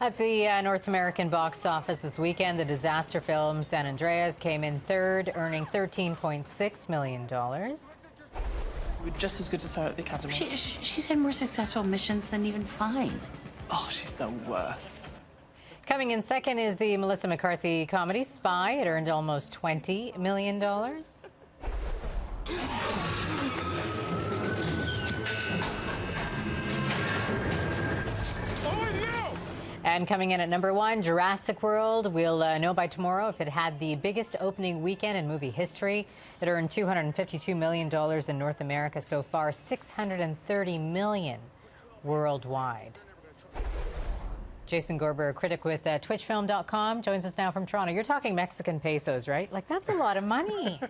At the North American box office this weekend, the disaster film San Andreas came in third, earning $13.6 million. We're just as good as her at the Academy. She's had more successful missions than even Fine. Oh, she's the worst. Coming in second is the Melissa McCarthy comedy Spy. It earned almost $20 million. And coming in at number one, Jurassic World. We'll know by tomorrow if it had the biggest opening weekend in movie history. It earned $252 million in North America so far, $630 million worldwide. Jason Gorber, a critic with twitchfilm.com, joins us now from Toronto. You're talking Mexican pesos, right? Like, that's a lot of money.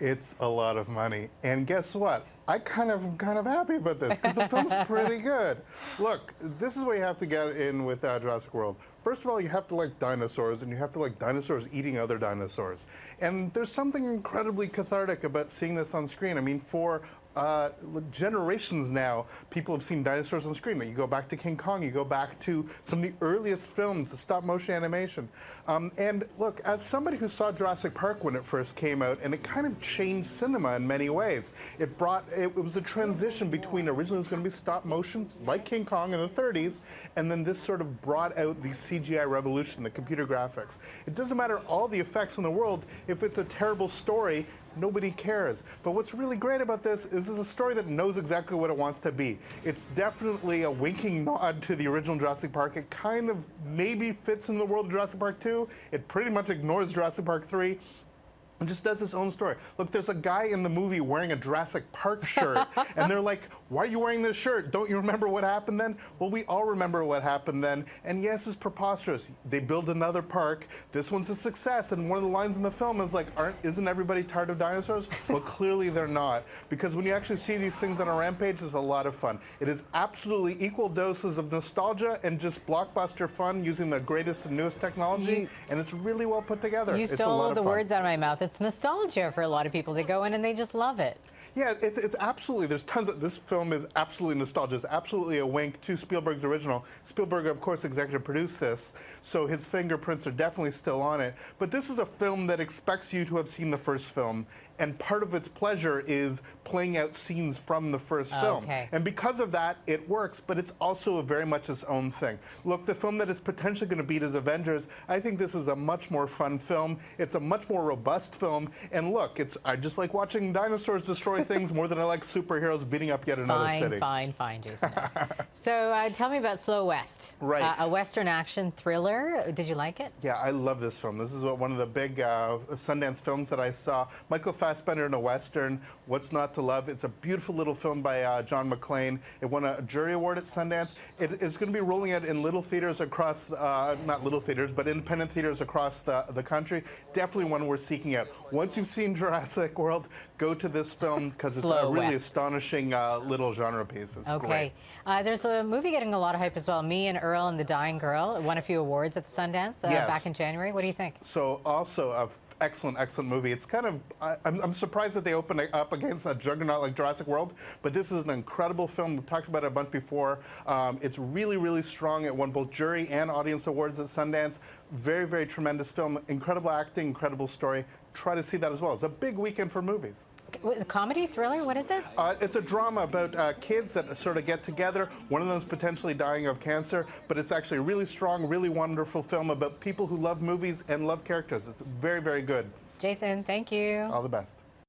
It's a lot of money. And guess what? I'm kind of happy about this because the film's pretty good. Look, this is what you have to get in with Jurassic World. First of all, you have to like dinosaurs, and you have to like dinosaurs eating other dinosaurs. And there's something incredibly cathartic about seeing this on screen. I mean, for generations now, people have seen dinosaurs on screen. You go back to King Kong, you go back to some of the earliest films, the stop-motion animation. And look, as somebody who saw Jurassic Park when it first came out, and it kind of changed cinema in many ways. It was a transition between originally it was going to be stop-motion, like King Kong in the 30s, and then this sort of brought out the CGI revolution, the computer graphics. It doesn't matter all the effects in the world, if it's a terrible story, nobody cares. But what's really great about this is it's a story that knows exactly what it wants to be. It's definitely a winking nod to the original Jurassic Park. It kind of maybe fits in the world of Jurassic Park 2. It pretty much ignores Jurassic Park 3. And just does its own story. Look, there's a guy in the movie wearing a Jurassic Park shirt, and they're like, why are you wearing this shirt? Don't you remember what happened then? Well, we all remember what happened then, and yes, it's preposterous. They build another park. This one's a success, and one of the lines in the film is like, isn't everybody tired of dinosaurs? Well, clearly they're not, because when you actually see these things on a rampage, it's a lot of fun. It is absolutely equal doses of nostalgia and just blockbuster fun using the greatest and newest technology, and it's really well put together. You stole the words out of my mouth. It's nostalgia for a lot of people. They go in and they just love it. Yeah, it's absolutely, there's tons of, this film is absolutely nostalgia. It's absolutely a wink to Spielberg's original. Spielberg, of course, executive produced this, so his fingerprints are definitely still on it. But this is a film that expects you to have seen the first film, and part of its pleasure is playing out scenes from the first film. And because of that, it works, but it's also very much its own thing. Look, the film that is potentially going to beat his Avengers, I think this is a much more fun film. It's a much more robust film, and look, I just like watching dinosaurs destroy things more than I like superheroes beating up yet another city. Fine, Jason. So tell me about Slow West. Right. A Western action thriller. Did you like it? Yeah, I love this film. This is one of the big Sundance films that I saw. Michael Fassbender in a Western, What's Not to Love. It's a beautiful little film by John McClane. It won a jury award at Sundance. It's going to be rolling out in little theaters across, not little theaters, but independent theaters across the country. Definitely one we're seeking out. Once you've seen Jurassic World, go to this film because it's a really astonishing little genre piece. It's great. There's a movie getting a lot of hype as well, Me and EARL the Dying Girl. It won a few awards at the Sundance back in January. What do you think? So also a excellent movie. It's kind of, I'm surprised that they opened it up against a juggernaut like Jurassic World, but this is an incredible film. We've talked about it a bunch before. It's really, really strong. It won both jury and audience awards at Sundance. Very, very tremendous film. Incredible acting, incredible story. Try to see that as well. It's a big weekend for movies. Comedy, thriller, what is it? It's a drama about kids that sort of get together. One of them is potentially dying of cancer, but it's actually a really strong, really wonderful film about people who love movies and love characters. It's very, very good. Jason, thank you. All the best.